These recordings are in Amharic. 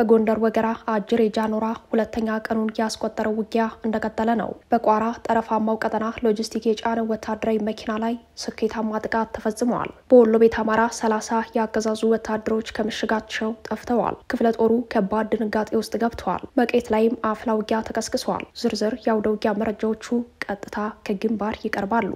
በጎንደር ወገራ አጅሬ ጃኖራ ሁለተኛ ቀኑን ያስቆጠረው ውጊያ እንደቀጠለ ነው። በቋራ ጠረፋማው ቀጠና ሎጂስቲክ የጫነ ወታደራዊ መኪና ላይ ስኬታማ ጥቃት ተፈጽሟል። በወሎ ቤት አማራ 30 ያገዛዙ ወታደሮች ከምሽጋቸው ጠፍተዋል። ክፍለ ጦሩ ከባድ ድንጋጤ ውስጥ ገብቷል። መቄት ላይም አፍላ ውጊያ ተቀስቅሷል። ዝርዝር የአውደ ውጊያ መረጃዎቹ ቀጥታ ከግንባር ይቀርባሉ።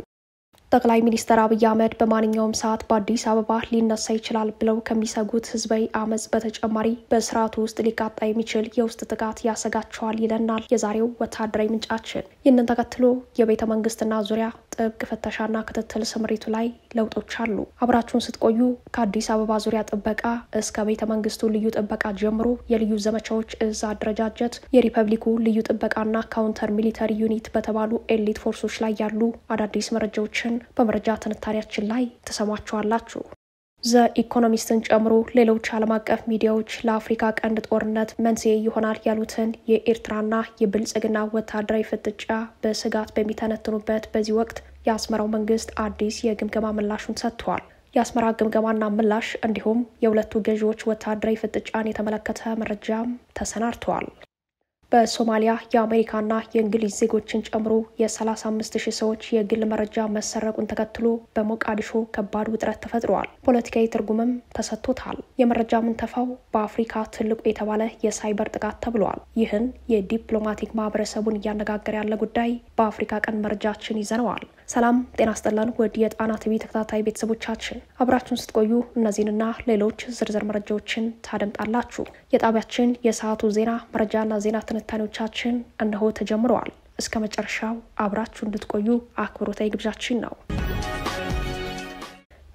ጠቅላይ ሚኒስትር አብይ አህመድ በማንኛውም ሰዓት በአዲስ አበባ ሊነሳ ይችላል ብለው ከሚሰጉት ህዝባዊ አመጽ በተጨማሪ በስርዓቱ ውስጥ ሊቃጣ የሚችል የውስጥ ጥቃት ያሰጋቸዋል ይለናል የዛሬው ወታደራዊ ምንጫችን። ይህንን ተከትሎ የቤተ መንግስትና ዙሪያ ጥብቅ ፍተሻና ክትትል ስምሪቱ ላይ ለውጦች አሉ። አብራችሁን ስትቆዩ ከአዲስ አበባ ዙሪያ ጥበቃ እስከ ቤተ መንግስቱ ልዩ ጥበቃ ጀምሮ የልዩ ዘመቻዎች እዝ አደረጃጀት፣ የሪፐብሊኩ ልዩ ጥበቃና ካውንተር ሚሊተሪ ዩኒት በተባሉ ኤሊት ፎርሶች ላይ ያሉ አዳዲስ መረጃዎችን በመረጃ ትንታኔያችን ላይ ተሰማችኋላችሁ። ዘ ኢኮኖሚስትን ጨምሮ ሌሎች ዓለም አቀፍ ሚዲያዎች ለአፍሪካ ቀንድ ጦርነት መንስኤ ይሆናል ያሉትን የኤርትራና የብልጽግና ወታደራዊ ፍጥጫ በስጋት በሚተነትኑበት በዚህ ወቅት የአስመራው መንግስት አዲስ የግምገማ ምላሹን ሰጥቷል። የአስመራ ግምገማና ምላሽ እንዲሁም የሁለቱ ገዢዎች ወታደራዊ ፍጥጫን የተመለከተ መረጃም ተሰናድቷል። በሶማሊያ የአሜሪካና የእንግሊዝ ዜጎችን ጨምሮ የ35,000 ሰዎች የግል መረጃ መሰረቁን ተከትሎ በሞቃዲሾ ከባድ ውጥረት ተፈጥሯል። ፖለቲካዊ ትርጉምም ተሰጥቶታል። የመረጃ ምንተፋው በአፍሪካ ትልቁ የተባለ የሳይበር ጥቃት ተብሏል። ይህን የዲፕሎማቲክ ማህበረሰቡን እያነጋገረ ያለ ጉዳይ በአፍሪካ ቀን መረጃችን ይዘነዋል። ሰላም ጤና ይስጥልን ውድ የጣና ቲቪ ተከታታይ ቤተሰቦቻችን፣ አብራችሁን ስትቆዩ እነዚህንና ሌሎች ዝርዝር መረጃዎችን ታደምጣላችሁ። የጣቢያችን የሰዓቱ ዜና መረጃና ዜና ትንታኔዎቻችን እነሆ ተጀምረዋል። እስከ መጨረሻው አብራችሁ እንድትቆዩ አክብሮታዊ ግብዣችን ነው።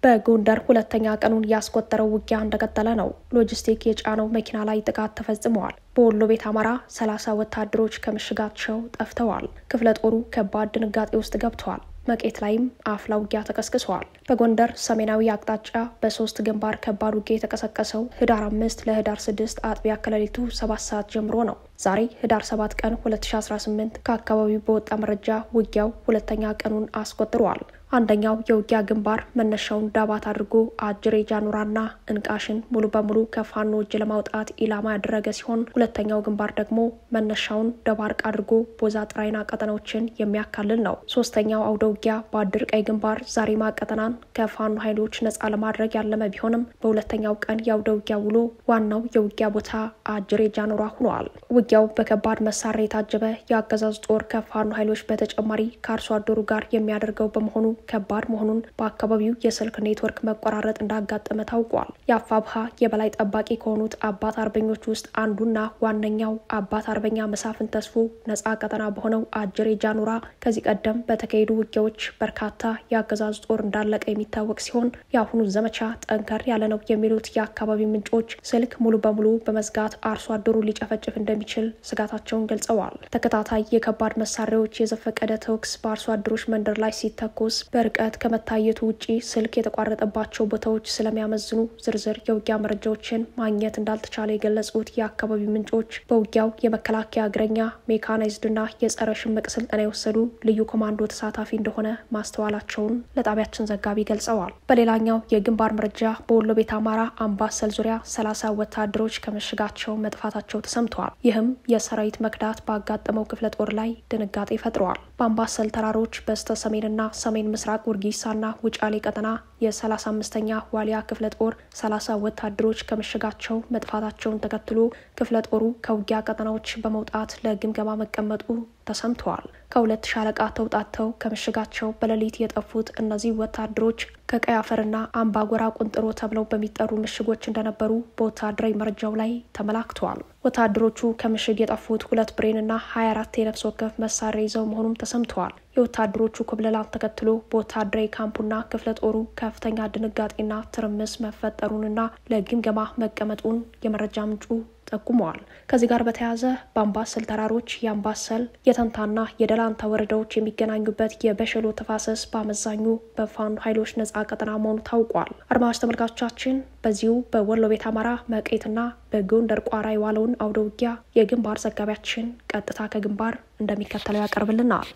በጎንደር ሁለተኛ ቀኑን ያስቆጠረው ውጊያ እንደቀጠለ ነው። ሎጂስቲክ የጫነው መኪና ላይ ጥቃት ተፈጽሟል። በወሎ ቤት አማራ 30 ወታደሮች ከምሽጋቸው ጠፍተዋል። ክፍለ ጦሩ ከባድ ድንጋጤ ውስጥ ገብቷል። መቄት ላይም አፍላ ውጊያ ተቀስቅሷል። በጎንደር ሰሜናዊ አቅጣጫ በሶስት ግንባር ከባድ ውጊያ የተቀሰቀሰው ህዳር 5 ለህዳር 6 አጥቢያ ከሌሊቱ 7 ሰዓት ጀምሮ ነው። ዛሬ ህዳር 7 ቀን 2018 ከአካባቢው በወጣ መረጃ ውጊያው ሁለተኛ ቀኑን አስቆጥሯል። አንደኛው የውጊያ ግንባር መነሻውን ዳባት አድርጎ አጅሬ ጃኑራና እንቃሽን ሙሉ በሙሉ ከፋኖ እጅ ለማውጣት ኢላማ ያደረገ ሲሆን፣ ሁለተኛው ግንባር ደግሞ መነሻውን ደባርቅ አድርጎ ቦዛ ጥራይና ቀጠናዎችን የሚያካልል ነው። ሶስተኛው አውደ ውጊያ በአድር ቀይ ግንባር ዛሬማ ቀጠናን ከፋኖ ኃይሎች ነጻ ለማድረግ ያለመ ቢሆንም በሁለተኛው ቀን የአውደ ውጊያ ውሎ ዋናው የውጊያ ቦታ አጅሬ ጃኑራ ሆኗል። ውጊያው በከባድ መሳሪያ የታጀበ የአገዛዙ ጦር ከፋኖ ኃይሎች በተጨማሪ ከአርሶ አደሩ ጋር የሚያደርገው በመሆኑ ከባድ መሆኑን በአካባቢው የስልክ ኔትወርክ መቆራረጥ እንዳጋጠመ ታውቋል። የአፋብሃ የበላይ ጠባቂ ከሆኑት አባት አርበኞች ውስጥ አንዱና ዋነኛው አባት አርበኛ መሳፍን ተስፎ ነጻ ቀጠና በሆነው አጅሬ ጃኑራ ከዚህ ቀደም በተካሄዱ ውጊያዎች በርካታ የአገዛዙ ጦር እንዳለቀ የሚታወቅ ሲሆን የአሁኑ ዘመቻ ጠንከር ያለ ነው የሚሉት የአካባቢ ምንጮች ስልክ ሙሉ በሙሉ በመዝጋት አርሶ አደሩ ሊጨፈጭፍ እንደሚችል ስጋታቸውን ገልጸዋል። ተከታታይ የከባድ መሳሪያዎች የዘፈቀደ ተኩስ በአርሶ አደሮች መንደር ላይ ሲተኮስ በርቀት ከመታየቱ ውጪ ስልክ የተቋረጠባቸው ቦታዎች ስለሚያመዝኑ ዝርዝር የውጊያ መረጃዎችን ማግኘት እንዳልተቻለ የገለጹት የአካባቢ ምንጮች በውጊያው የመከላከያ እግረኛ ሜካናይዝድና የጸረ ሽምቅ ስልጠና የወሰዱ ልዩ ኮማንዶ ተሳታፊ እንደሆነ ማስተዋላቸውን ለጣቢያችን ዘጋቢ ገልጸዋል። በሌላኛው የግንባር መረጃ በወሎ ቤት አማራ አምባሰል ዙሪያ 30 ወታደሮች ከምሽጋቸው መጥፋታቸው ተሰምተዋል። ይህም የሰራዊት መክዳት ባጋጠመው ክፍለ ጦር ላይ ድንጋጤ ፈጥሯል። በአምባሰል ተራሮች በስተ ሰሜንና ሰሜን ምስራቅ ውርጊሳና ውጫሌ ቀጠና የ35ኛ ዋሊያ ክፍለ ጦር 30 ወታደሮች ከምሽጋቸው መጥፋታቸውን ተከትሎ ክፍለ ጦሩ ከውጊያ ቀጠናዎች በመውጣት ለግምገማ መቀመጡ ተሰምተዋል። ከሁለት ሻለቃ ተውጣተው ከምሽጋቸው በሌሊት የጠፉት እነዚህ ወታደሮች ከቀይ አፈርና አምባጎራ ቁንጥሮ ተብለው በሚጠሩ ምሽጎች እንደነበሩ በወታደራዊ መረጃው ላይ ተመላክቷል። ወታደሮቹ ከምሽግ የጠፉት 2 ብሬንና 24 የነፍስ ወከፍ መሳሪያ ይዘው መሆኑም ተሰምተዋል። የወታደሮቹ ኩብለላን ተከትሎ በወታደራዊ ካምፑና ክፍለ ጦሩ ከፍተኛ ድንጋጤና ትርምስ መፈጠሩንና ለግምገማ መቀመጡን የመረጃ ምንጩ ጠቁመዋል። ከዚህ ጋር በተያያዘ በአምባሰል ተራሮች የአምባሰል የተንታና የደላንታ ወረዳዎች የሚገናኙበት የበሸሎ ተፋሰስ በአመዛኙ በፋኖ ኃይሎች ነጻ ቀጠና መሆኑ ታውቋል። አድማጭ ተመልካቾቻችን በዚሁ በወሎ ቤት አማራ መቄትና በጎንደር ቋራ የዋለውን አውደ ውጊያ የግንባር ዘጋቢያችን ቀጥታ ከግንባር እንደሚከተለው ያቀርብልናል።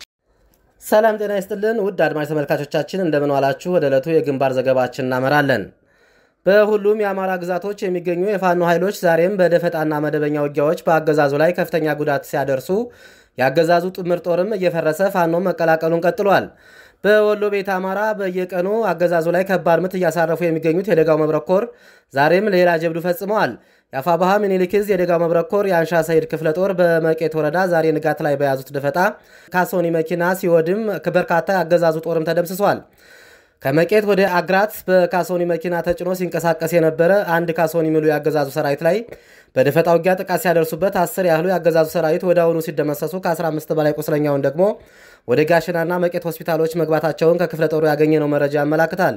ሰላም ጤና ይስጥልን ውድ አድማጭ ተመልካቾቻችን እንደምን ዋላችሁ። ወደ ዕለቱ የግንባር ዘገባችን እናመራለን። በሁሉም የአማራ ግዛቶች የሚገኙ የፋኖ ኃይሎች ዛሬም በደፈጣና መደበኛ ውጊያዎች በአገዛዙ ላይ ከፍተኛ ጉዳት ሲያደርሱ የአገዛዙ ጥምር ጦርም እየፈረሰ ፋኖ መቀላቀሉን ቀጥሏል። በወሎ ቤት አማራ በየቀኑ አገዛዙ ላይ ከባድ ምት እያሳረፉ የሚገኙት የደጋው መብረቅ ኮር ዛሬም ሌላ ጀብዱ ፈጽመዋል። የአፋባሃ ምኒልክ ዕዝ የደጋው መብረቅ ኮር የአንሻ ሰይድ ክፍለ ጦር በመቄት ወረዳ ዛሬ ንጋት ላይ በያዙት ደፈጣ ካሶኒ መኪና ሲወድም በርካታ የአገዛዙ ጦርም ተደምስሷል። ከመቄት ወደ አግራት በካሶኒ መኪና ተጭኖ ሲንቀሳቀስ የነበረ አንድ ካሶኒ ሙሉ የአገዛዙ ሰራዊት ላይ በደፈጣ ውጊያ ጥቃት ሲያደርሱበት 10 ያህሉ የአገዛዙ ሰራዊት ወዲያውኑ ሲደመሰሱ ከ15 በላይ ቁስለኛውን ደግሞ ወደ ጋሽናና መቄት ሆስፒታሎች መግባታቸውን ከክፍለ ጦሩ ያገኘነው መረጃ ያመላክታል።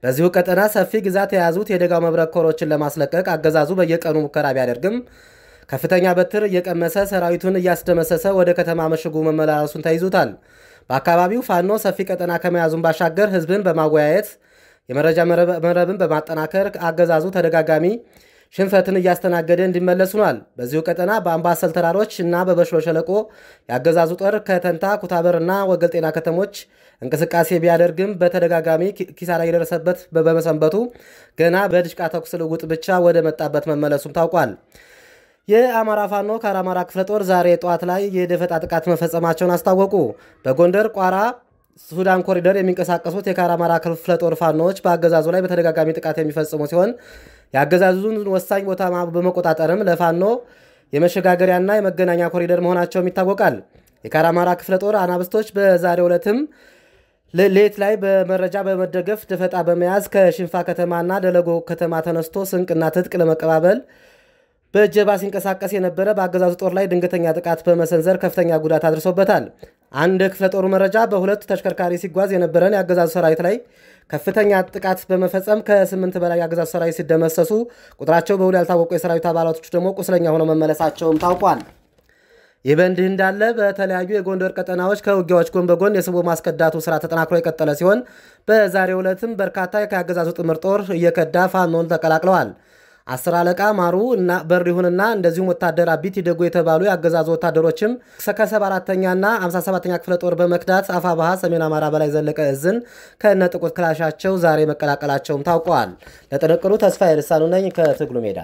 በዚሁ ቀጠና ሰፊ ግዛት የያዙት የደጋው መብረቅ ኮሮችን ለማስለቀቅ አገዛዙ በየቀኑ ሙከራ ቢያደርግም ከፍተኛ በትር እየቀመሰ ሰራዊቱን እያስደመሰሰ ወደ ከተማ መሽጉ መመላለሱን ተይዙታል። በአካባቢው ፋኖ ሰፊ ቀጠና ከመያዙን ባሻገር ህዝብን በማወያየት የመረጃ መረብን በማጠናከር አገዛዙ ተደጋጋሚ ሽንፈትን እያስተናገደ እንዲመለስ ሆኗል። በዚሁ ቀጠና በአምባሰል ተራሮች እና በበሽሎ ሸለቆ የአገዛዙ ጦር ከተንታ ኩታበርና ወገልጤና ከተሞች እንቅስቃሴ ቢያደርግም በተደጋጋሚ ኪሳራ የደረሰበት በመሰንበቱ ገና በድሽቃ ተኩስ ልውውጥ ብቻ ወደ መጣበት መመለሱም ታውቋል። የአማራ ፋኖ ከአራማራ ክፍለ ጦር ዛሬ ጠዋት ላይ የደፈጣ ጥቃት መፈጸማቸውን አስታወቁ። በጎንደር ቋራ ሱዳን ኮሪደር የሚንቀሳቀሱት የካራማራ ክፍለ ጦር ፋኖዎች በአገዛዙ ላይ በተደጋጋሚ ጥቃት የሚፈጽሙ ሲሆን የአገዛዙን ወሳኝ ቦታ በመቆጣጠርም ለፋኖ የመሸጋገሪያና የመገናኛ ኮሪደር መሆናቸውም ይታወቃል። የካራማራ ክፍለ ጦር አናብስቶች በዛሬው ዕለትም ሌት ላይ በመረጃ በመደገፍ ደፈጣ በመያዝ ከሽንፋ ከተማና ደለጎ ከተማ ተነስቶ ስንቅና ትጥቅ ለመቀባበል በጀባ ሲንቀሳቀስ የነበረ በአገዛዙ ጦር ላይ ድንገተኛ ጥቃት በመሰንዘር ከፍተኛ ጉዳት አድርሶበታል። አንድ ክፍለ ጦሩ መረጃ በሁለት ተሽከርካሪ ሲጓዝ የነበረን የአገዛዙ ሰራዊት ላይ ከፍተኛ ጥቃት በመፈጸም ከ8 በላይ የአገዛዙ ሰራዊት ሲደመሰሱ ቁጥራቸው በውል ያልታወቁ የሰራዊት አባላቶች ደግሞ ቁስለኛ ሆነው መመለሳቸውም ታውቋል። ይህ በእንዲህ እንዳለ በተለያዩ የጎንደር ቀጠናዎች ከውጊያዎች ጎን በጎን የስቦ ማስከዳቱ ስራ ተጠናክሮ የቀጠለ ሲሆን በዛሬው ዕለትም በርካታ የአገዛዙ ጥምር ጦር እየከዳ ፋኖን ተቀላቅለዋል። 10 አለቃ ማሩ እና በሪሁንና እንደዚሁም ወታደር አቢት ይደጉ የተባሉ የአገዛዙ ወታደሮችም ከ74ኛና 57ኛ ክፍለ ጦር በመክዳት አፋባሃ ሰሜን አማራ በላይ ዘለቀ ዕዝን ከነጥቁት ክላሻቸው ዛሬ መቀላቀላቸውም ታውቋል። ለጥንቅሩ ተስፋዬ ልሳኑ ነኝ ከትግሉ ሜዳ።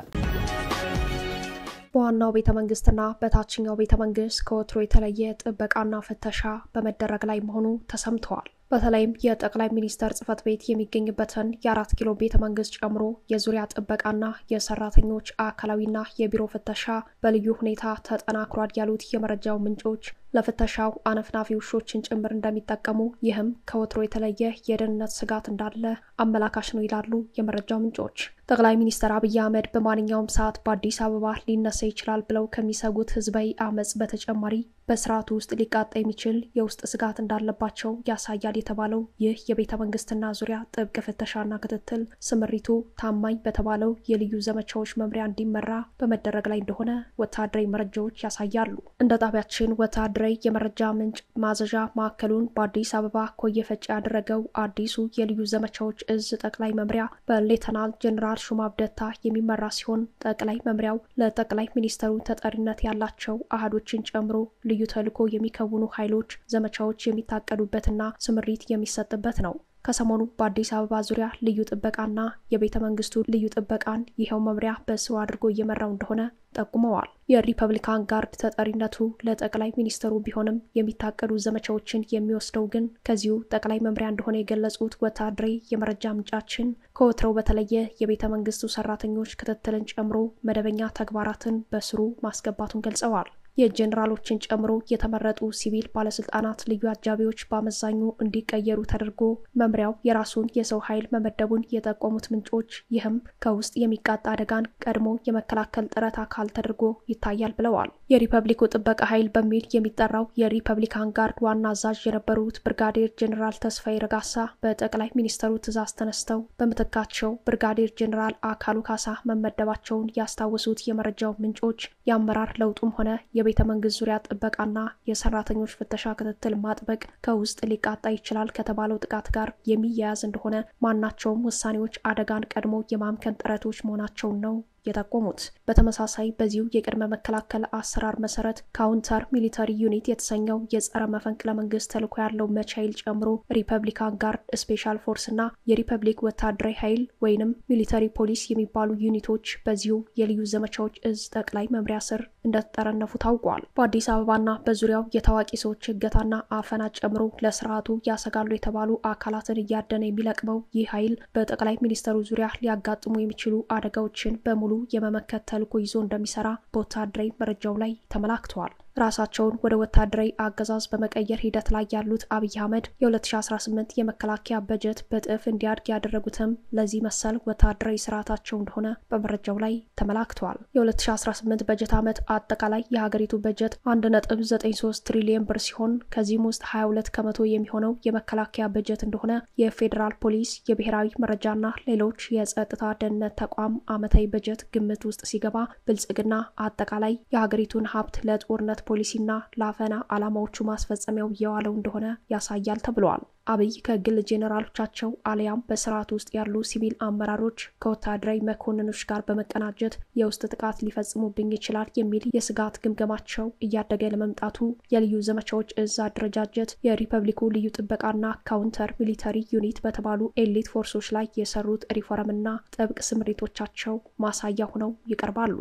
በዋናው ቤተ መንግስትና በታችኛው ቤተ መንግስት ከወትሮ የተለየ ጥበቃና ፍተሻ በመደረግ ላይ መሆኑ ተሰምተዋል። በተለይም የጠቅላይ ሚኒስተር ጽህፈት ቤት የሚገኝበትን የ4 ኪሎ ቤተ መንግስት ጨምሮ የዙሪያ ጥበቃና የሰራተኞች አካላዊና የቢሮ ፍተሻ በልዩ ሁኔታ ተጠናክሯል ያሉት የመረጃው ምንጮች ለፍተሻው አነፍናፊ ውሾችን ጭምር እንደሚጠቀሙ ይህም ከወትሮ የተለየ የደህንነት ስጋት እንዳለ አመላካሽ ነው ይላሉ የመረጃው ምንጮች። ጠቅላይ ሚኒስተር አብይ አህመድ በማንኛውም ሰዓት በአዲስ አበባ ሊነሳ ይችላል ብለው ከሚሰጉት ህዝባዊ አመጽ በተጨማሪ በስርዓቱ ውስጥ ሊቃጣ የሚችል የውስጥ ስጋት እንዳለባቸው ያሳያል የተባለው ይህ የቤተ መንግስትና ዙሪያ ጥብቅ ፍተሻና ክትትል ስምሪቱ ታማኝ በተባለው የልዩ ዘመቻዎች መምሪያ እንዲመራ በመደረግ ላይ እንደሆነ ወታደራዊ መረጃዎች ያሳያሉ። እንደ ጣቢያችን ወታደራዊ የመረጃ ምንጭ ማዘዣ ማዕከሉን በአዲስ አበባ ኮየፈጭ ያደረገው አዲሱ የልዩ ዘመቻዎች እዝ ጠቅላይ መምሪያ በሌተናል ጀነራል ሹማብደታ የሚመራ ሲሆን ጠቅላይ መምሪያው ለጠቅላይ ሚኒስተሩ ተጠሪነት ያላቸው አሃዶችን ጨምሮ ልዩ ተልዕኮ የሚከውኑ ኃይሎች ዘመቻዎች የሚታቀዱበትና ስምሪት የሚሰጥበት ነው። ከሰሞኑ በአዲስ አበባ ዙሪያ ልዩ ጥበቃና የቤተ መንግስቱ ልዩ ጥበቃን ይሄው መምሪያ በስሩ አድርጎ እየመራው እንደሆነ ጠቁመዋል። የሪፐብሊካን ጋርድ ተጠሪነቱ ለጠቅላይ ሚኒስተሩ ቢሆንም የሚታቀዱ ዘመቻዎችን የሚወስደው ግን ከዚሁ ጠቅላይ መምሪያ እንደሆነ የገለጹት ወታደራዊ የመረጃ ምንጫችን ከወትሮው በተለየ የቤተ መንግስቱ ሰራተኞች ክትትልን ጨምሮ መደበኛ ተግባራትን በስሩ ማስገባቱን ገልጸዋል። የጀነራሎችን ጨምሮ የተመረጡ ሲቪል ባለስልጣናት ልዩ አጃቢዎች በአመዛኙ እንዲቀየሩ ተደርጎ መምሪያው የራሱን የሰው ኃይል መመደቡን የጠቆሙት ምንጮች ይህም ከውስጥ የሚቃጣ አደጋን ቀድሞ የመከላከል ጥረት አካል ተደርጎ ይታያል ብለዋል። የሪፐብሊኩ ጥበቃ ኃይል በሚል የሚጠራው የሪፐብሊካን ጋርድ ዋና አዛዥ የነበሩት ብርጋዴር ጀነራል ተስፋዬ ረጋሳ በጠቅላይ ሚኒስተሩ ትዕዛዝ ተነስተው በምትካቸው ብርጋዴር ጀነራል አካሉ ካሳ መመደባቸውን ያስታወሱት የመረጃው ምንጮች የአመራር ለውጡም ሆነ የቤተ መንግስት ዙሪያ ጥበቃና የሰራተኞች ፍተሻ ክትትል ማጥበቅ ከውስጥ ሊቃጣ ይችላል ከተባለው ጥቃት ጋር የሚያያዝ እንደሆነ ማናቸውም ውሳኔዎች አደጋን ቀድሞ የማምከን ጥረቶች መሆናቸውን ነው የጠቆሙት። በተመሳሳይ በዚሁ የቅድመ መከላከል አሰራር መሰረት ካውንተር ሚሊተሪ ዩኒት የተሰኘው የጸረ መፈንቅለ መንግስት ተልዕኮ ያለው መች ኃይል ጨምሮ ሪፐብሊካን ጋርድ ስፔሻል ፎርስ እና የሪፐብሊክ ወታደራዊ ኃይል ወይንም ሚሊተሪ ፖሊስ የሚባሉ ዩኒቶች በዚሁ የልዩ ዘመቻዎች እዝ ጠቅላይ መምሪያ ስር እንደተጠረነፉ ታውቋል። በአዲስ አበባና በዙሪያው የታዋቂ ሰዎች እገታና አፈና ጨምሮ ለስርዓቱ ያሰጋሉ የተባሉ አካላትን እያደነ የሚለቅመው ይህ ኃይል በጠቅላይ ሚኒስተሩ ዙሪያ ሊያጋጥሙ የሚችሉ አደጋዎችን በሙሉ የመመከት ተልዕኮ ይዞ እንደሚሰራ በወታደራዊ መረጃው ላይ ተመላክቷል። ራሳቸውን ወደ ወታደራዊ አገዛዝ በመቀየር ሂደት ላይ ያሉት አብይ አህመድ የ2018 የመከላከያ በጀት በጥፍ እንዲያድግ ያደረጉትም ለዚህ መሰል ወታደራዊ ስርዓታቸው እንደሆነ በመረጃው ላይ ተመላክቷል። የ2018 በጀት ዓመት አጠቃላይ የሀገሪቱ በጀት 1.93 ትሪሊዮን ብር ሲሆን ከዚህም ውስጥ 22 ከመቶ የሚሆነው የመከላከያ በጀት እንደሆነ የፌዴራል ፖሊስ፣ የብሔራዊ መረጃና ሌሎች የጸጥታ ደህንነት ተቋም ዓመታዊ በጀት ግምት ውስጥ ሲገባ ብልጽግና አጠቃላይ የሀገሪቱን ሀብት ለጦርነት ፖሊሲና ለአፈና ዓላማዎቹ ማስፈጸሚያው እየዋለው እንደሆነ ያሳያል ተብሏል። አብይ ከግል ጄኔራሎቻቸው አሊያም በስርዓት ውስጥ ያሉ ሲቪል አመራሮች ከወታደራዊ መኮንኖች ጋር በመቀናጀት የውስጥ ጥቃት ሊፈጽሙብኝ ይችላል የሚል የስጋት ግምገማቸው እያደገ ለመምጣቱ የልዩ ዘመቻዎች እዝ አደረጃጀት የሪፐብሊኩ ልዩ ጥበቃና ካውንተር ሚሊተሪ ዩኒት በተባሉ ኤሊት ፎርሶች ላይ የሰሩት ሪፎርምና ጥብቅ ስምሪቶቻቸው ማሳያ ሆነው ይቀርባሉ።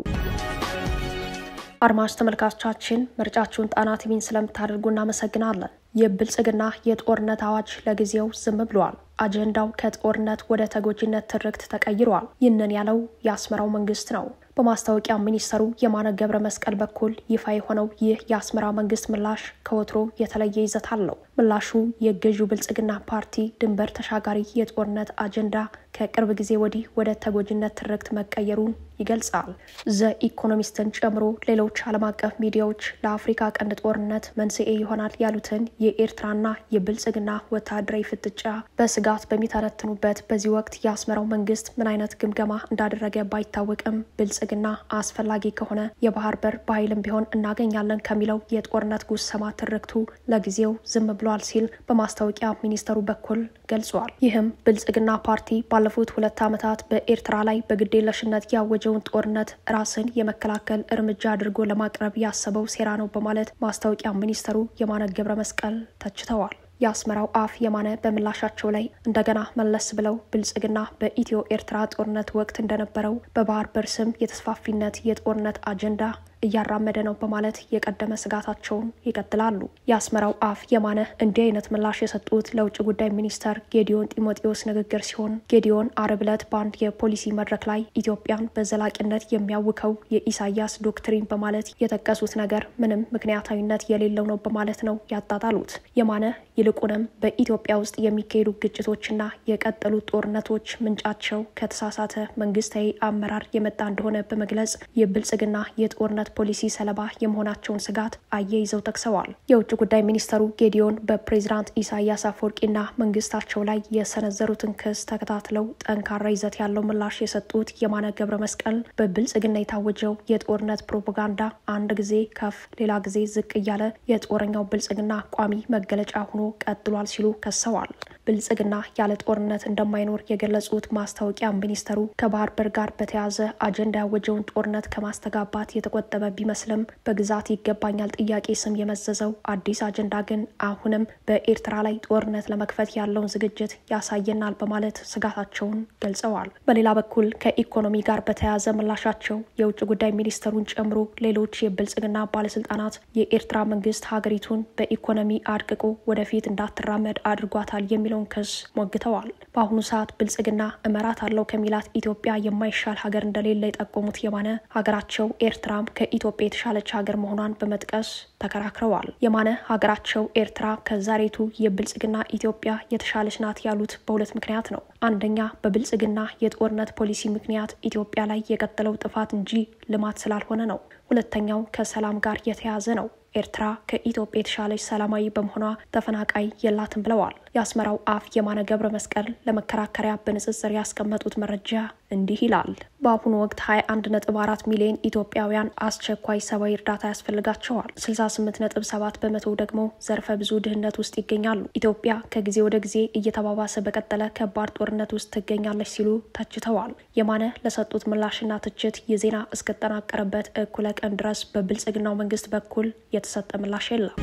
አድማጭ ተመልካቾቻችን ምርጫችሁን ጣና ቲቪን ስለምታደርጉ እናመሰግናለን። የብልጽግና የጦርነት አዋጅ ለጊዜው ዝም ብሏል። አጀንዳው ከጦርነት ወደ ተጎጂነት ትርክት ተቀይሯል። ይህንን ያለው የአስመራው መንግስት ነው። በማስታወቂያ ሚኒስተሩ የማነ ገብረ መስቀል በኩል ይፋ የሆነው ይህ የአስመራ መንግስት ምላሽ ከወትሮ የተለየ ይዘት አለው። ምላሹ የገዢው ብልጽግና ፓርቲ ድንበር ተሻጋሪ የጦርነት አጀንዳ ከቅርብ ጊዜ ወዲህ ወደ ተጎጂነት ትርክት መቀየሩን ይገልጻል። ዘ ኢኮኖሚስትን ጨምሮ ሌሎች ዓለም አቀፍ ሚዲያዎች ለአፍሪካ ቀንድ ጦርነት መንስኤ ይሆናል ያሉትን የኤርትራና የብልጽግና ወታደራዊ ፍጥጫ በስጋት በሚተነትኑበት በዚህ ወቅት የአስመራው መንግስት ምን አይነት ግምገማ እንዳደረገ ባይታወቅም ብልጽግና አስፈላጊ ከሆነ የባህር በር በኃይልም ቢሆን እናገኛለን ከሚለው የጦርነት ጉሰማ ትርክቱ ለጊዜው ዝም ብሏል ሲል በማስታወቂያ ሚኒስተሩ በኩል ገልጿል። ይህም ብልጽግና ፓርቲ ባለፉት 2 ዓመታት በኤርትራ ላይ በግዴለሽነት ያወጀውን ጦርነት ራስን የመከላከል እርምጃ አድርጎ ለማቅረብ ያሰበው ሴራ ነው በማለት ማስታወቂያ ሚኒስተሩ የማነ ገብረ መስቀል ተችተዋል። የአስመራው አፍ የማነ በምላሻቸው ላይ እንደገና መለስ ብለው ብልጽግና በኢትዮ ኤርትራ ጦርነት ወቅት እንደነበረው በባህር በር ስም የተስፋፊነት የጦርነት አጀንዳ እያራመደ ነው በማለት የቀደመ ስጋታቸውን ይቀጥላሉ። የአስመራው አፍ የማነ እንዲህ አይነት ምላሽ የሰጡት ለውጭ ጉዳይ ሚኒስተር ጌዲዮን ጢሞቴዎስ ንግግር ሲሆን ጌዲዮን ዓርብ ዕለት በአንድ የፖሊሲ መድረክ ላይ ኢትዮጵያን በዘላቂነት የሚያውከው የኢሳያስ ዶክትሪን በማለት የጠቀሱት ነገር ምንም ምክንያታዊነት የሌለው ነው በማለት ነው ያጣጣሉት። የማነ ይልቁንም በኢትዮጵያ ውስጥ የሚካሄዱ ግጭቶችና የቀጠሉ ጦርነቶች ምንጫቸው ከተሳሳተ መንግስታዊ አመራር የመጣ እንደሆነ በመግለጽ የብልጽግና የጦርነት ፖሊሲ ሰለባ የመሆናቸውን ስጋት አያይዘው ጠቅሰዋል። የውጭ ጉዳይ ሚኒስተሩ ጌዲዮን በፕሬዝዳንት ኢሳያስ አፈወርቂና መንግስታቸው ላይ የሰነዘሩትን ክስ ተከታትለው ጠንካራ ይዘት ያለው ምላሽ የሰጡት የማነ ገብረ መስቀል በብልጽግና የታወጀው የጦርነት ፕሮፓጋንዳ አንድ ጊዜ ከፍ ሌላ ጊዜ ዝቅ እያለ የጦረኛው ብልጽግና ቋሚ መገለጫ ሆኖ ቀጥሏል ሲሉ ከሰዋል። ብልጽግና ያለ ጦርነት እንደማይኖር የገለጹት ማስታወቂያ ሚኒስተሩ ከባህር በር ጋር በተያያዘ አጀንዳ ያወጀውን ጦርነት ከማስተጋባት የተቆጠበ ቢመስልም በግዛት ይገባኛል ጥያቄ ስም የመዘዘው አዲስ አጀንዳ ግን አሁንም በኤርትራ ላይ ጦርነት ለመክፈት ያለውን ዝግጅት ያሳየናል በማለት ስጋታቸውን ገልጸዋል። በሌላ በኩል ከኢኮኖሚ ጋር በተያያዘ ምላሻቸው የውጭ ጉዳይ ሚኒስተሩን ጨምሮ ሌሎች የብልጽግና ባለስልጣናት የኤርትራ መንግስት ሀገሪቱን በኢኮኖሚ አድቅቆ ወደፊት እንዳትራመድ አድርጓታል የሚለውን ክስ ሞግተዋል። በአሁኑ ሰዓት ብልጽግና እመራት አለው ከሚላት ኢትዮጵያ የማይሻል ሀገር እንደሌለ የጠቆሙት የማነ ሀገራቸው ኤርትራም ከኢትዮጵያ የተሻለች ሀገር መሆኗን በመጥቀስ ተከራክረዋል። የማነ ሀገራቸው ኤርትራ ከዛሬቱ የብልጽግና ኢትዮጵያ የተሻለች ናት ያሉት በሁለት ምክንያት ነው። አንደኛ በብልጽግና የጦርነት ፖሊሲ ምክንያት ኢትዮጵያ ላይ የቀጠለው ጥፋት እንጂ ልማት ስላልሆነ ነው። ሁለተኛው ከሰላም ጋር የተያያዘ ነው። ኤርትራ ከኢትዮጵያ የተሻለች ሰላማዊ በመሆኗ ተፈናቃይ የላትም ብለዋል። የአስመራው አፍ የማነ ገብረ መስቀል ለመከራከሪያ በንጽጽር ያስቀመጡት መረጃ እንዲህ ይላል። በአሁኑ ወቅት 21.4 ሚሊዮን ኢትዮጵያውያን አስቸኳይ ሰብአዊ እርዳታ ያስፈልጋቸዋል። 68.7 በመቶ ደግሞ ዘርፈ ብዙ ድህነት ውስጥ ይገኛሉ። ኢትዮጵያ ከጊዜ ወደ ጊዜ እየተባባሰ በቀጠለ ከባድ ጦርነት ውስጥ ትገኛለች ሲሉ ተችተዋል። የማነ ለሰጡት ምላሽና ትችት የዜና እስከተጠናቀረበት እኩለ ቀን ድረስ በብልጽግናው መንግስት በኩል የተሰጠ ምላሽ የለም።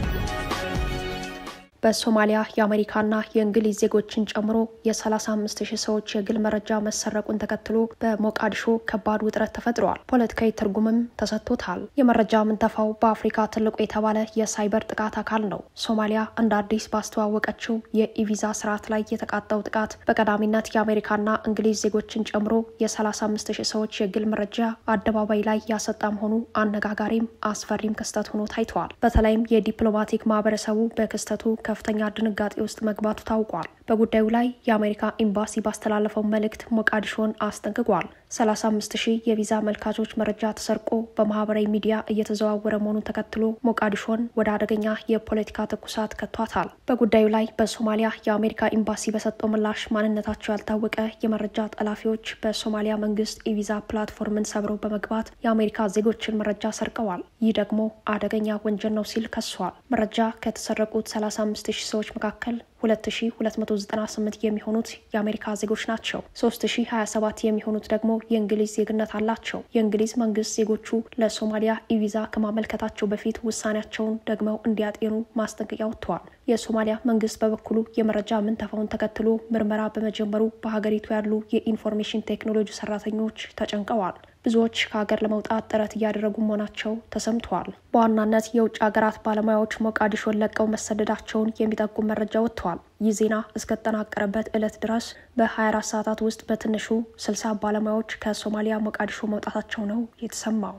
በሶማሊያ የአሜሪካና የእንግሊዝ ዜጎችን ጨምሮ የ35,000 ሰዎች የግል መረጃ መሰረቁን ተከትሎ በሞቃዲሾ ከባድ ውጥረት ተፈጥሯል። ፖለቲካዊ ትርጉምም ተሰጥቶታል። የመረጃ ምንተፋው በአፍሪካ ትልቁ የተባለ የሳይበር ጥቃት አካል ነው። ሶማሊያ እንደ አዲስ ባስተዋወቀችው የኢቪዛ ስርዓት ላይ የተቃጣው ጥቃት በቀዳሚነት የአሜሪካና እንግሊዝ ዜጎችን ጨምሮ የ35,000 ሰዎች የግል መረጃ አደባባይ ላይ ያሰጣ መሆኑ አነጋጋሪም አስፈሪም ክስተት ሆኖ ታይቷል። በተለይም የዲፕሎማቲክ ማህበረሰቡ በክስተቱ ከፍተኛ ድንጋጤ ውስጥ መግባቱ ታውቋል። በጉዳዩ ላይ የአሜሪካ ኤምባሲ ባስተላለፈው መልእክት ሞቃዲሾን አስጠንቅቋል። 35,000 የቪዛ መልካቾች መረጃ ተሰርቆ በማህበራዊ ሚዲያ እየተዘዋወረ መሆኑን ተከትሎ ሞቃዲሾን ወደ አደገኛ የፖለቲካ ትኩሳት ከቷታል። በጉዳዩ ላይ በሶማሊያ የአሜሪካ ኤምባሲ በሰጠው ምላሽ ማንነታቸው ያልታወቀ የመረጃ ጠላፊዎች በሶማሊያ መንግስት ኢቪዛ ፕላትፎርምን ሰብረው በመግባት የአሜሪካ ዜጎችን መረጃ ሰርቀዋል። ይህ ደግሞ አደገኛ ወንጀል ነው ሲል ከሷል። መረጃ ከተሰረቁት 35,000 ሰዎች መካከል 2298 የሚሆኑት የአሜሪካ ዜጎች ናቸው። 3027 የሚሆኑት ደግሞ የእንግሊዝ ዜግነት አላቸው። የእንግሊዝ መንግስት ዜጎቹ ለሶማሊያ ኢቪዛ ከማመልከታቸው በፊት ውሳኔያቸውን ደግመው እንዲያጤኑ ማስጠንቀቂያ ወጥቷል። የሶማሊያ መንግስት በበኩሉ የመረጃ ምንተፋውን ተከትሎ ምርመራ በመጀመሩ በሀገሪቱ ያሉ የኢንፎርሜሽን ቴክኖሎጂ ሰራተኞች ተጨንቀዋል። ብዙዎች ከሀገር ለመውጣት ጥረት እያደረጉ መሆናቸው ተሰምቷል። በዋናነት የውጭ ሀገራት ባለሙያዎች ሞቃዲሾን ለቀው መሰደዳቸውን የሚጠቁም መረጃ ወጥቷል። ይህ ዜና እስከተጠናቀረበት ዕለት ድረስ በ24 ሰዓታት ውስጥ በትንሹ 60 ባለሙያዎች ከሶማሊያ ሞቃዲሾ መውጣታቸው ነው የተሰማው።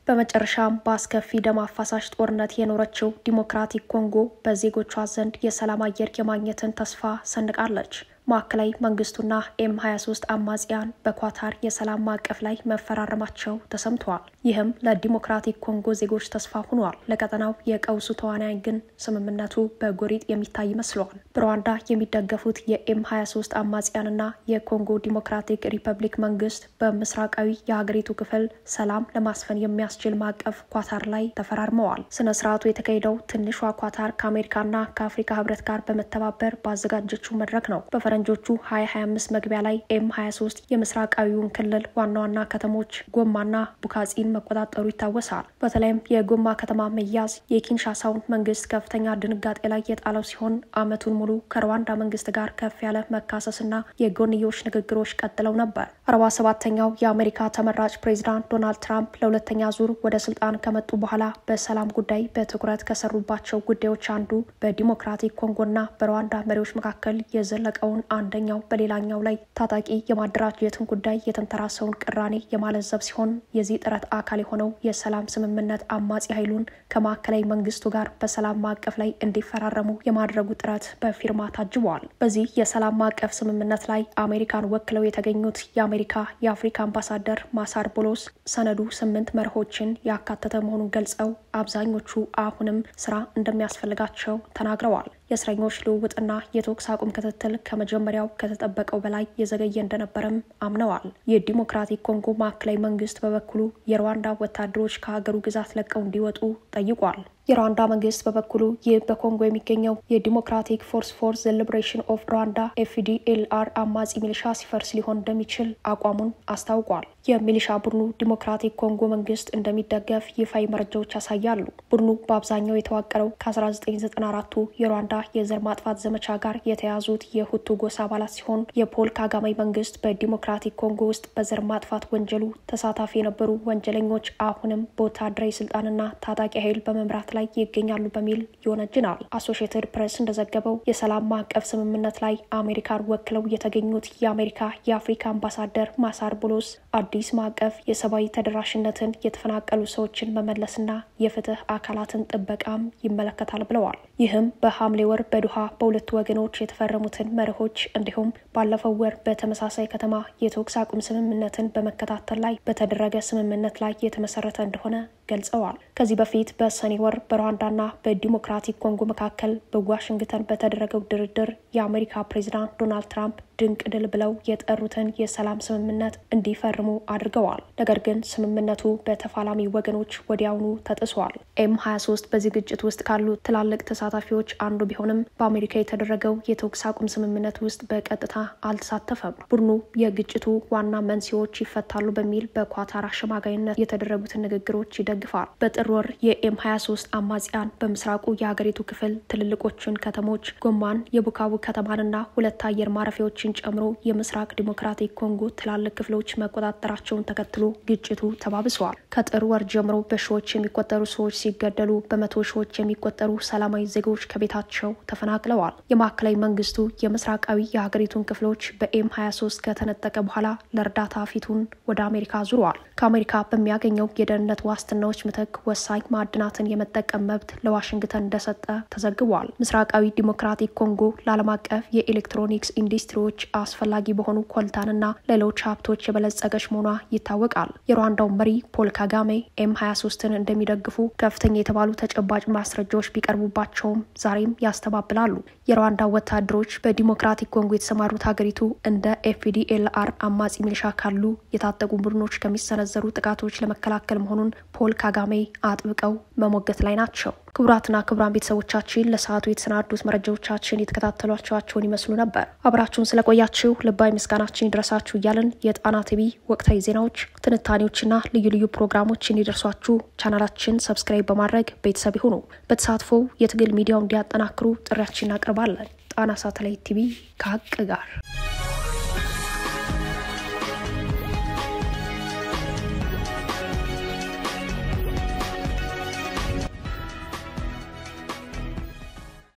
በመጨረሻም በአስከፊ ደም አፋሳሽ ጦርነት የኖረችው ዲሞክራቲክ ኮንጎ በዜጎቿ ዘንድ የሰላም አየር የማግኘትን ተስፋ ሰንቃለች። ማዕከላዊ መንግስቱና M23 አማጽያን በኳታር የሰላም ማዕቀፍ ላይ መፈራረማቸው ተሰምቷል። ይህም ለዲሞክራቲክ ኮንጎ ዜጎች ተስፋ ሆኗል። ለቀጠናው የቀውሱ ተዋናይ ግን ስምምነቱ በጎሪጥ የሚታይ መስሏል። በሩዋንዳ የሚደገፉት የM23 አማጽያንና የኮንጎ ዲሞክራቲክ ሪፐብሊክ መንግስት በምስራቃዊ የሀገሪቱ ክፍል ሰላም ለማስፈን የሚያስችል ማዕቀፍ ኳታር ላይ ተፈራርመዋል። ስነ ስርዓቱ የተካሄደው ትንሿ ኳታር ከአሜሪካና ከአፍሪካ ህብረት ጋር በመተባበር ባዘጋጀችው መድረክ ነው። በፈረንጆቹ 2025 መግቢያ ላይ M23 የምስራቃዊውን ክልል ዋና ዋና ከተሞች ጎማና ቡካጺን መቆጣጠሩ ይታወሳል። በተለይም የጎማ ከተማ መያዝ የኪንሻሳውን መንግስት ከፍተኛ ድንጋጤ ላይ የጣለው ሲሆን አመቱን ሙሉ ከሩዋንዳ መንግስት ጋር ከፍ ያለ መካሰስና የጎንዮሽ ንግግሮች ቀጥለው ነበር። 47ኛው የአሜሪካ ተመራጭ ፕሬዝዳንት ዶናልድ ትራምፕ ለሁለተኛ ዙር ወደ ስልጣን ከመጡ በኋላ በሰላም ጉዳይ በትኩረት ከሰሩባቸው ጉዳዮች አንዱ በዲሞክራቲክ ኮንጎና በሩዋንዳ መሪዎች መካከል የዘለቀውን አንደኛው በሌላኛው ላይ ታጣቂ የማደራጀትን ጉዳይ የተንተራሰውን ቅራኔ የማለዘብ ሲሆን የዚህ ጥረት አካል የሆነው የሰላም ስምምነት አማጺ ኃይሉን ከማዕከላዊ መንግስቱ ጋር በሰላም ማዕቀፍ ላይ እንዲፈራረሙ የማድረጉ ጥረት በፊርማ ታጅቧል። በዚህ የሰላም ማዕቀፍ ስምምነት ላይ አሜሪካን ወክለው የተገኙት የአሜሪካ የአፍሪካ አምባሳደር ማሳር ቦሎስ ሰነዱ 8 መርሆችን ያካተተ መሆኑን ገልጸው አብዛኞቹ አሁንም ስራ እንደሚያስፈልጋቸው ተናግረዋል። የእስረኞች ልውውጥና የተኩስ አቁም ክትትል ከመጀመሪያው ከተጠበቀው በላይ የዘገየ እንደነበረም አምነዋል። የዲሞክራቲክ ኮንጎ ማዕከላዊ መንግስት በበኩሉ የሩዋንዳ ወታደሮች ከሀገሩ ግዛት ለቀው እንዲወጡ ጠይቋል። የሩዋንዳ መንግስት በበኩሉ ይህ በኮንጎ የሚገኘው የዲሞክራቲክ ፎርስ ፎር ዘ ሊበሬሽን ኦፍ ሩዋንዳ FDLR አማጺ ሚሊሻ ሲፈርስ ሊሆን እንደሚችል አቋሙን አስታውቋል። የሚሊሻ ቡድኑ ዲሞክራቲክ ኮንጎ መንግስት እንደሚደገፍ ይፋዊ መረጃዎች ያሳያሉ። ቡድኑ በአብዛኛው የተዋቀረው ከ1994ቱ የሩዋንዳ የዘር ማጥፋት ዘመቻ ጋር የተያዙት የሁቱ ጎሳ አባላት ሲሆን የፖል ካጋሜ መንግስት በዲሞክራቲክ ኮንጎ ውስጥ በዘር ማጥፋት ወንጀሉ ተሳታፊ የነበሩ ወንጀለኞች አሁንም በወታደራዊ ስልጣንና ታጣቂ ኃይል በመምራት ላይ ይገኛሉ በሚል ይወነጅናል። አሶሺየትድ ፕሬስ እንደዘገበው የሰላም ማዕቀፍ ስምምነት ላይ አሜሪካን ወክለው የተገኙት የአሜሪካ የአፍሪካ አምባሳደር ማሳር ቦሎስ አዲስ ማዕቀፍ የሰብአዊ ተደራሽነትን፣ የተፈናቀሉ ሰዎችን መመለስና የፍትህ አካላትን ጥበቃም ይመለከታል ብለዋል። ይህም በሐምሌ ወር በዱሃ በሁለቱ ወገኖች የተፈረሙትን መርሆች እንዲሁም ባለፈው ወር በተመሳሳይ ከተማ የተኩስ አቁም ስምምነትን በመከታተል ላይ በተደረገ ስምምነት ላይ የተመሰረተ እንደሆነ ገልጸዋል። ከዚህ በፊት በሰኔ ወር በሩዋንዳና በዲሞክራቲክ ኮንጎ መካከል በዋሽንግተን በተደረገው ድርድር የአሜሪካ ፕሬዝዳንት ዶናልድ ትራምፕ ድንቅ ድል ብለው የጠሩትን የሰላም ስምምነት እንዲፈርሙ አድርገዋል። ነገር ግን ስምምነቱ በተፋላሚ ወገኖች ወዲያውኑ ተጥሷል። M23 በዚህ ግጭት ውስጥ ካሉ ትላልቅ ተሳታፊዎች አንዱ ቢሆንም በአሜሪካ የተደረገው የተኩስ አቁም ስምምነት ውስጥ በቀጥታ አልተሳተፈም። ቡድኑ የግጭቱ ዋና መንስኤዎች ይፈታሉ በሚል በኳታር አሸማጋይነት የተደረጉትን ንግግሮች ይደግፋል። በጥር ወር የM23 አማጽያን በምስራቁ የሀገሪቱ ክፍል ትልልቆቹን ከተሞች ጎማን፣ የቡካቡ ከተማንና 2 አየር ማረፊያዎችን ጨምሮ የምስራቅ ዲሞክራቲክ ኮንጎ ትላልቅ ክፍሎች መቆጣጠራቸውን ተከትሎ ግጭቱ ተባብሷል። ከጥር ወር ጀምሮ በሺዎች የሚቆጠሩ ሰዎች ሲገደሉ በመቶ ሺዎች የሚቆጠሩ ሰላማዊ ዜጎች ከቤታቸው ተፈናቅለዋል። የማዕከላዊ መንግስቱ የምስራቃዊ የሀገሪቱን ክፍሎች በM23 ከተነጠቀ በኋላ ለእርዳታ ፊቱን ወደ አሜሪካ ዙሯል። ከአሜሪካ በሚያገኘው የደህንነት ዋስትናዎች ምትክ ወሳኝ ማዕድናትን የመጠቀም መብት ለዋሽንግተን እንደሰጠ ተዘግቧል። ምስራቃዊ ዲሞክራቲክ ኮንጎ ለዓለም አቀፍ የኤሌክትሮኒክስ ኢንዱስትሪዎች አስፈላጊ በሆኑ ኮልታንና ሌሎች ሀብቶች የበለጸገች መሆኗ ይታወቃል። የሩዋንዳው መሪ ፖል ካጋሜ M23ን እንደሚደግፉ ከፍተኛ የተባሉ ተጨባጭ ማስረጃዎች ቢቀርቡባቸውም ዛሬም ያስተባብላሉ። የሩዋንዳ ወታደሮች በዲሞክራቲክ ኮንጎ የተሰማሩት ሀገሪቱ እንደ FDLR አማጺ ሚሊሻ ካሉ የታጠቁ ቡድኖች ከሚሰነዘሩ ጥቃቶች ለመከላከል መሆኑን ፖል ካጋሜ አጥብቀው መሞገት ላይ ናቸው። ክቡራትና ክቡራን ቤተሰቦቻችን ለሰዓቱ የተሰናዱት መረጃዎቻችን የተከታተሏቸውን ይመስሉ ነበር። አብራችሁን ስለቆያችሁ ልባዊ ምስጋናችን ይድረሳችሁ እያልን የጣና ቲቪ ወቅታዊ ዜናዎች፣ ትንታኔዎችና ልዩ ልዩ ፕሮግራሞች እንዲደርሷችሁ ቻናላችን ሰብስክራይብ በማድረግ ቤተሰብ ይሁኑ። በተሳትፎ የትግል ሚዲያው እንዲያጠናክሩ ጥሪያችንን እናቀርባለን። ጣና ሳተላይት ቲቪ ከሀቅ ጋር